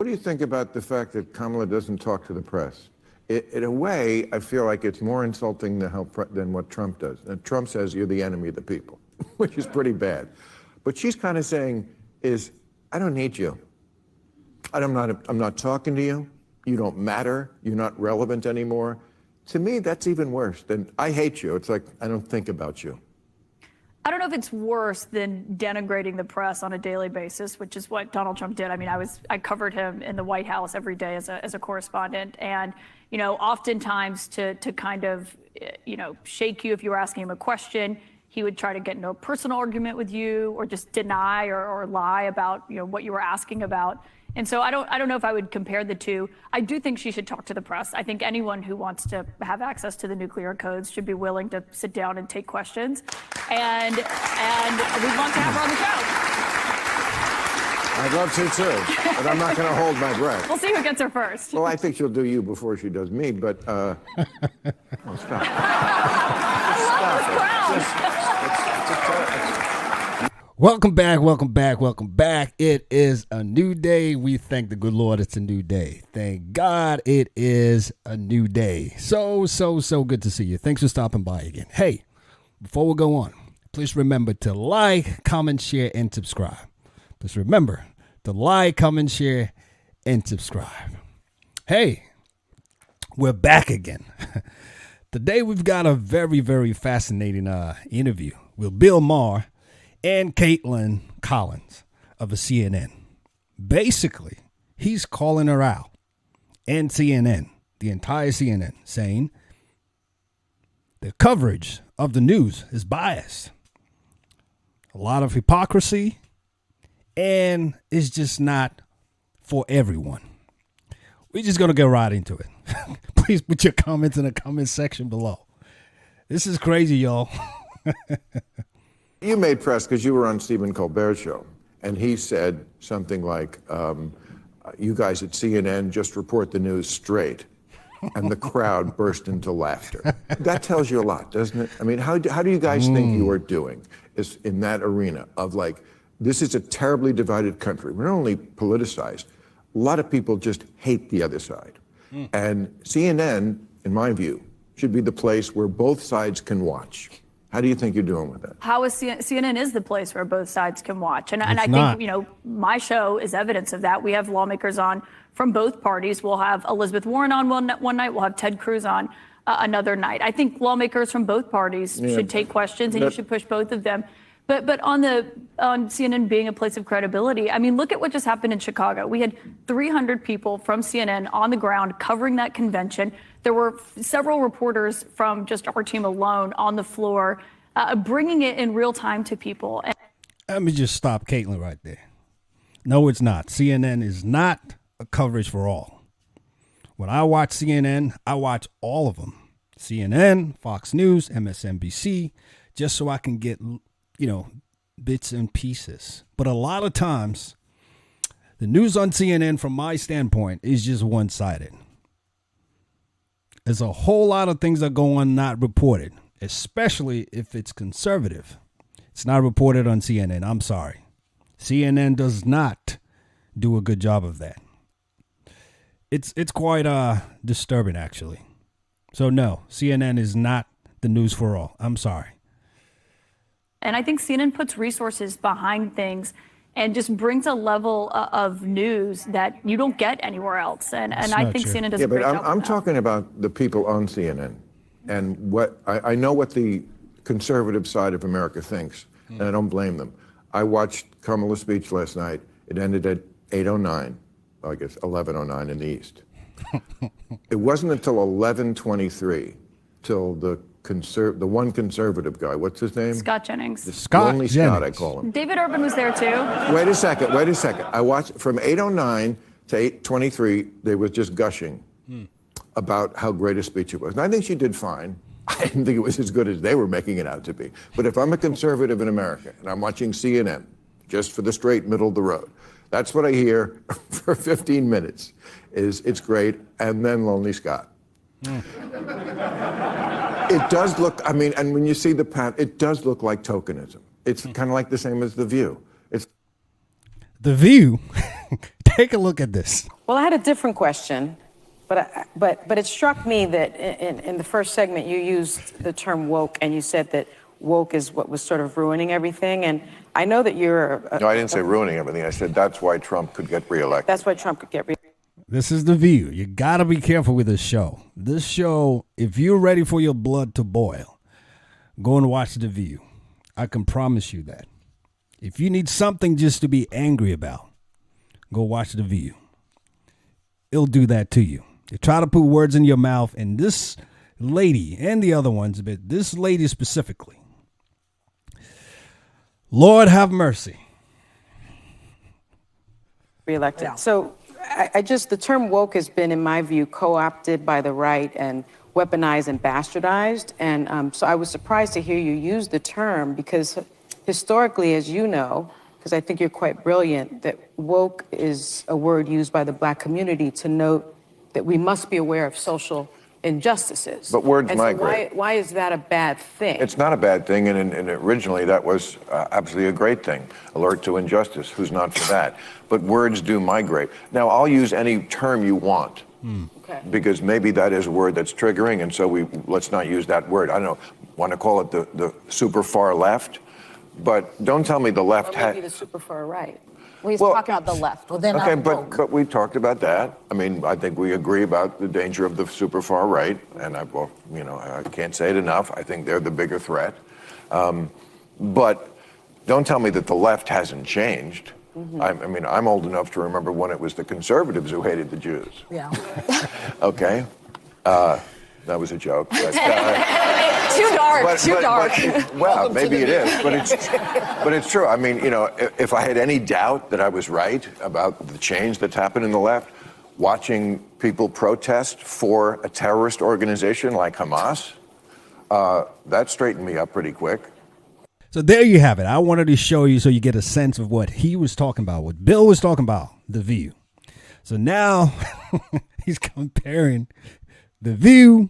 What do you think about the fact that Kamala doesn't talk to the press? In a way, I feel like it's more insulting than what Trump does. And Trump says you're the enemy of the people, which is pretty bad. But she's kind of saying I don't need you. I'm not talking to you. You don't matter. You're not relevant anymore. To me, that's even worse than I hate you. It's like I don't think about you. I don't know if it's worse than denigrating the press on a daily basis, which is what Donald Trump did. I mean, I covered him in the White House every day as a correspondent, and oftentimes to kind of shake you if you were asking him a question, he would try to get into a personal argument with you, or just deny or lie about what you were asking about. And so I don't know if I would compare the two. I do think she should talk to the press. I think anyone who wants to have access to the nuclear codes should be willing to sit down and take questions. And we want to have her on the show. I'd love to too, but I'm not going to hold my breath. We'll see who gets her first. Well, I think she'll do you before she does me, but oh, stop. I love this crowd. Welcome back. It is a new day. We thank the good Lord it's a new day. Thank God it is a new day. So good to see you. Thanks for stopping by again. Hey, before we go on, please remember to like, comment, share, and subscribe. Please remember to like, comment, share, and subscribe. Hey, we're back again. Today we've got a very, very fascinating interview with Bill Maher and Kaitlyn Collins of the CNN. Basically, he's calling her out, and CNN, the entire CNN, saying the coverage of the news is biased. A lot of hypocrisy, and it's just not for everyone. We're just going to get right into it. Please put your comments in the comment section below. This is crazy, y'all. You made press because you were on Stephen Colbert's show, and he said something like, you guys at CNN just report the news straight, and the crowd burst into laughter. That tells you a lot, doesn't it? I mean, how do you guys think you are doing in that arena of this is a terribly divided country. We're not only politicized, a lot of people just hate the other side. And CNN, in my view, should be the place where both sides can watch. How do you think you're doing with that? How is CNN is the place where both sides can watch. And I think, my show is evidence of that. We have lawmakers on from both parties. We'll have Elizabeth Warren on one night. We'll have Ted Cruz on another night. I think lawmakers from both parties should take questions, and you should push both of them. But on CNN being a place of credibility, I mean, look at what just happened in Chicago. We had 300 people from CNN on the ground covering that convention. There were several reporters from just our team alone on the floor, bringing it in real time to people. Let me just stop Kaitlyn right there. No, it's not. CNN is not a coverage for all. When I watch CNN, I watch all of them. CNN, Fox News, MSNBC, just so I can get bits and pieces. But a lot of times, the news on CNN, from my standpoint, is just one-sided. There's a whole lot of things that go on not reported, especially if it's conservative. It's not reported on CNN. I'm sorry. CNN does not do a good job of that. It's quite disturbing, actually. So no, CNN is not the news for all. I'm sorry. And I think CNN puts resources behind things and just brings a level of news that you don't get anywhere else. And I think CNN does a great job. Yeah, but I'm talking about the people on CNN and what I know what the conservative side of America thinks, and I don't blame them. I watched Kamala's speech last night. It ended at 8:09, I guess 11:09 in the East. It wasn't until 11:23 till the one conservative guy, what's his name? Scott Jennings. Lonely Scott, I call him. David Urban was there too. Wait a second. I watched from 8:09 to 8:23. They was just gushing about how great a speech it was. And I think she did fine. I didn't think it was as good as they were making it out to be. But if I'm a conservative in America and I'm watching CNN, just for the straight middle of the road, that's what I hear for 15 minutes. It's great, and then Lonely Scott. It does look, and when you see the path, it does look like tokenism. It's kind of like the same as The View. The View? Take a look at this. Well, I had a different question, but it struck me that in the first segment you used the term woke, and you said that woke is what was sort of ruining everything. And I know that you're. No, I didn't say ruining everything. I said that's why Trump could get reelected. That's why Trump could get reelected. This is The View. You got to be careful with this show. This show, if you're ready for your blood to boil, go and watch The View. I can promise you that. If you need something just to be angry about, go watch The View. It'll do that to you. They try to put words in your mouth, and this lady and the other ones, but this lady specifically, Lord have mercy. Reelected. Yeah. So the term woke has been, in my view, co-opted by the right and weaponized and bastardized. And so I was surprised to hear you use the term, because historically, as you know, because I think you're quite brilliant, that woke is a word used by the Black community to note that we must be aware of social injustices. But words and migrate. So why is that a bad thing? It's not a bad thing, and originally that was absolutely a great thing. Alert to injustice. Who's not for that? But words do migrate. Now, I'll use any term you want, because maybe that is a word that's triggering, and so let's not use that word. I don't know. Want to call it the super far left? But don't tell me the left maybe the super far right. Well, he's talking about the left. Well, then okay, but we talked about that. I mean, I think we agree about the danger of the super far right, and I can't say it enough. I think they're the bigger threat. But don't tell me that the left hasn't changed. I mean, I'm old enough to remember when it was the conservatives who hated the Jews. Yeah. Okay. That was a joke. But, Too dark. Too dark. Well, maybe it is, but it's true. I mean, if I had any doubt that I was right about the change that's happened in the left, watching people protest for a terrorist organization like Hamas, that straightened me up pretty quick. So there you have it. I wanted to show you so you get a sense of what he was talking about, what Bill was talking about, The View. So now he's comparing The View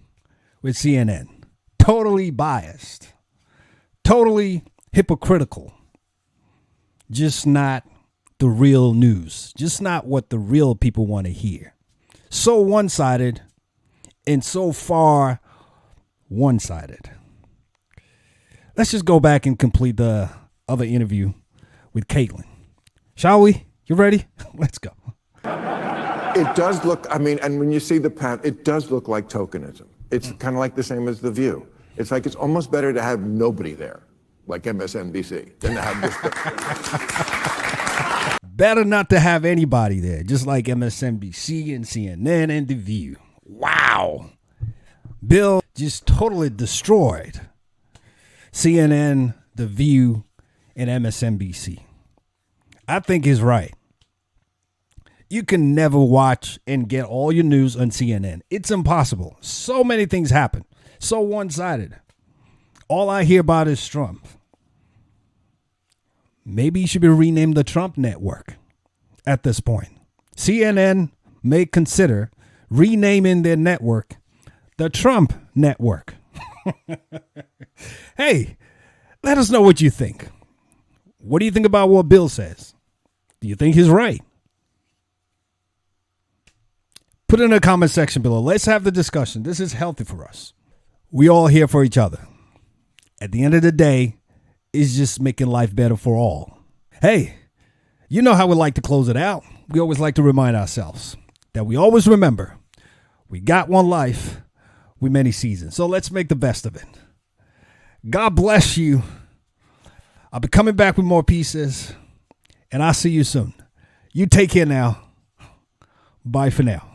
with CNN. Totally biased, totally hypocritical, just not the real news, just not what the real people want to hear. So one-sided and so far one-sided. Let's just go back and complete the other interview with Kaitlyn. Shall we? You ready? Let's go. It does look, I mean, and when you see the path, it does look like tokenism. It's kind of like the same as The View. It's like it's almost better to have nobody there, like MSNBC, than to have this. Better not to have anybody there, just like MSNBC and CNN and The View. Wow. Bill just totally destroyed CNN, The View, and MSNBC. I think he's right. You can never watch and get all your news on CNN. It's impossible. So many things happen. So one-sided. All I hear about is Trump. Maybe he should be renamed the Trump Network at this point. CNN may consider renaming their network the Trump Network. Hey, let us know what you think. What do you think about what Bill says? Do you think he's right? Put it in the comment section below. Let's have the discussion. This is healthy for us. We all here for each other. At the end of the day, it's just making life better for all. Hey, you know how we like to close it out. We always like to remind ourselves that we always remember we got one life with many seasons. So let's make the best of it. God bless you. I'll be coming back with more pieces, and I'll see you soon. You take care now. Bye for now.